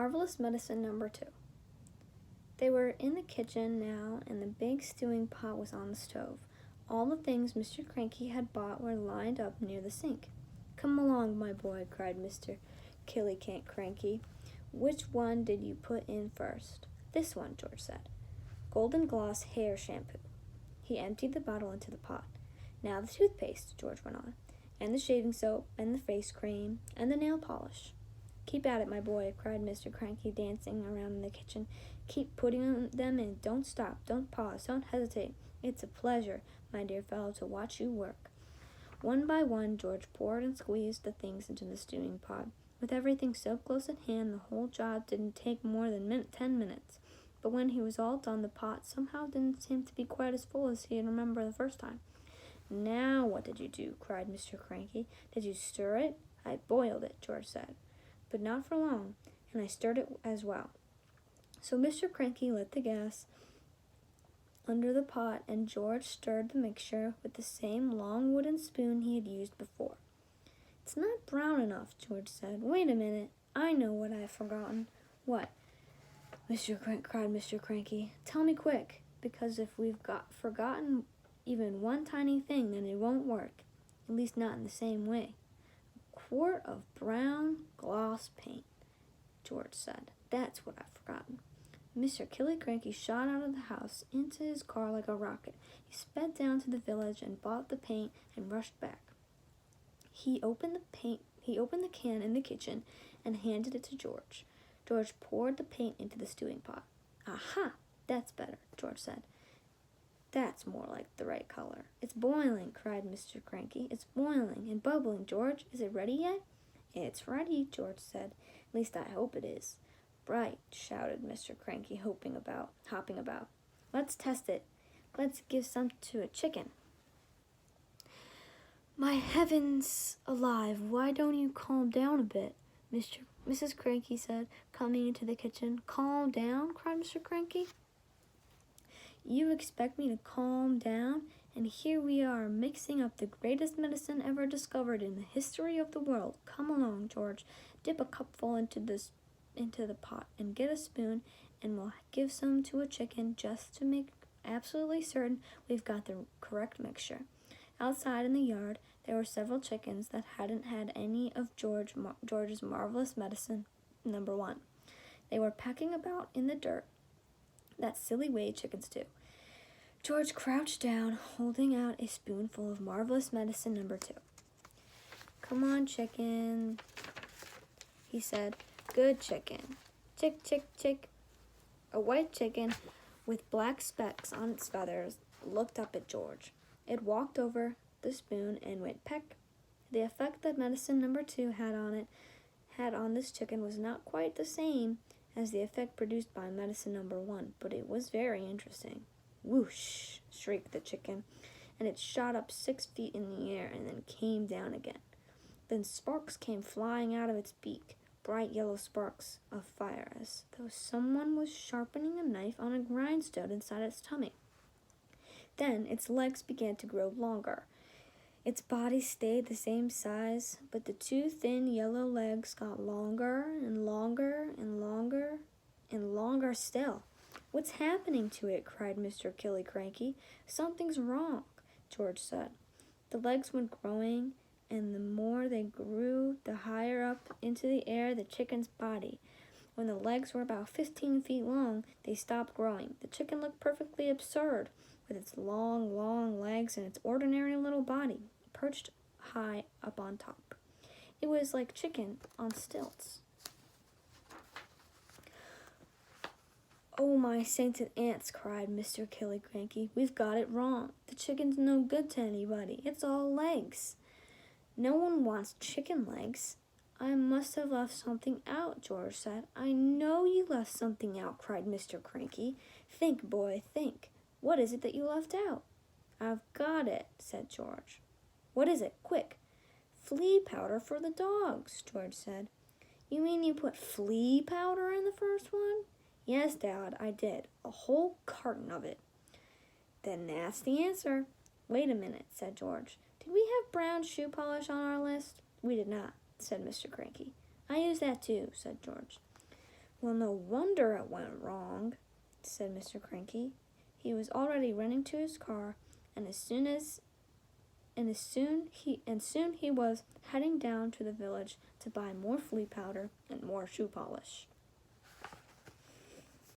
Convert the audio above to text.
Marvelous Medicine number 2. They were in the kitchen now, and the big stewing pot was on the stove. All the things Mr. Cranky had bought were lined up near the sink. "Come along, my boy," cried Mr. Cranky. "Which one did you put in first?" "This one," George said. "Golden Gloss Hair Shampoo." He emptied the bottle into the pot. "Now the toothpaste," George went on, "and the shaving soap, and the face cream, and the nail polish." "Keep at it, my boy," cried Mr. Cranky, dancing around in the kitchen. "Keep putting them in. Don't stop. Don't pause. Don't hesitate. It's a pleasure, my dear fellow, to watch you work." One by one, George poured and squeezed the things into the stewing pot. With everything so close at hand, the whole job didn't take more than 10 minutes. But when he was all done, the pot somehow didn't seem to be quite as full as he had remembered the first time. "Now what did you do?" cried Mr. Cranky. "Did you stir it?" "I boiled it," George said, "but not for long, and I stirred it as well." So Mr. Cranky lit the gas under the pot, and George stirred the mixture with the same long wooden spoon he had used before. "It's not brown enough," George said. "Wait a minute. I know what I've forgotten." "What?" cried Mr. Cranky. "Tell me quick, because if we've forgotten even one tiny thing, then it won't work. At least not in the same way." "A quart of brown gloss paint," George said. "That's what I've forgotten." Mr. Cranky shot out of the house into his car like a rocket. He sped down to the village and bought the paint and rushed back. He opened the can in the kitchen and handed it to George. George poured the paint into the stewing pot. "Aha! That's better," George said. "That's more like the right color." "It's boiling," cried Mr. Cranky. "It's boiling and bubbling, George. Is it ready yet?" "It's ready," George said. "At least I hope it is." "Right," shouted Mr. Cranky, hopping about. "Let's test it. Let's give some to a chicken." "My heavens alive, why don't you calm down a bit?" Mrs. Cranky said, coming into the kitchen. "Calm down?" cried Mr. Cranky. "You expect me to calm down? And here we are, mixing up the greatest medicine ever discovered in the history of the world. Come along, George. Dip a cupful into the pot and get a spoon, and we'll give some to a chicken just to make absolutely certain we've got the correct mixture." Outside in the yard, there were several chickens that hadn't had any of George's marvelous medicine number 1. They were pecking about in the dirt, that silly way chickens do. George crouched down, holding out a spoonful of marvelous medicine number 2. "Come on, chicken," he said. "Good chicken. Chick, chick, chick." A white chicken with black specks on its feathers looked up at George. It walked over the spoon and went peck. The effect that medicine number 2 had on this chicken was not quite the same as the effect produced by medicine number 1, but it was very interesting. "Whoosh!" shrieked the chicken, and it shot up 6 feet in the air and then came down again. Then sparks came flying out of its beak, bright yellow sparks of fire, as though someone was sharpening a knife on a grindstone inside its tummy. Then its legs began to grow longer. Its body stayed the same size, but the 2 thin yellow legs got longer and longer and longer and longer still. "What's happening to it?" cried Mr. Cranky. "Something's wrong," George said. The legs went growing, and the more they grew, the higher up into the air the chicken's body. When the legs were about 15 feet long, they stopped growing. The chicken looked perfectly absurd, with its long, long legs and its ordinary little body, perched high up on top. It was like chicken on stilts. "Oh, my sainted ants," cried Mr. Cranky. "We've got it wrong. The chicken's no good to anybody. It's all legs." "No one wants chicken legs." "I must have left something out," George said. "I know you left something out," cried Mr. Cranky. "Think, boy, think. What is it that you left out?" "I've got it," said George. "What is it? Quick." "Flea powder for the dogs," George said. "You mean you put flea powder in the first one?" "Yes, Dad, I did. A whole carton of it." "Then that's the answer." "Wait a minute," said George. "Did we have brown shoe polish on our list?" "We did not," said Mr. Cranky. "I used that too," said George. Well, no wonder it went wrong, said Mr. Cranky. He was already running to his car, and soon he was heading down to the village to buy more flea powder and more shoe polish.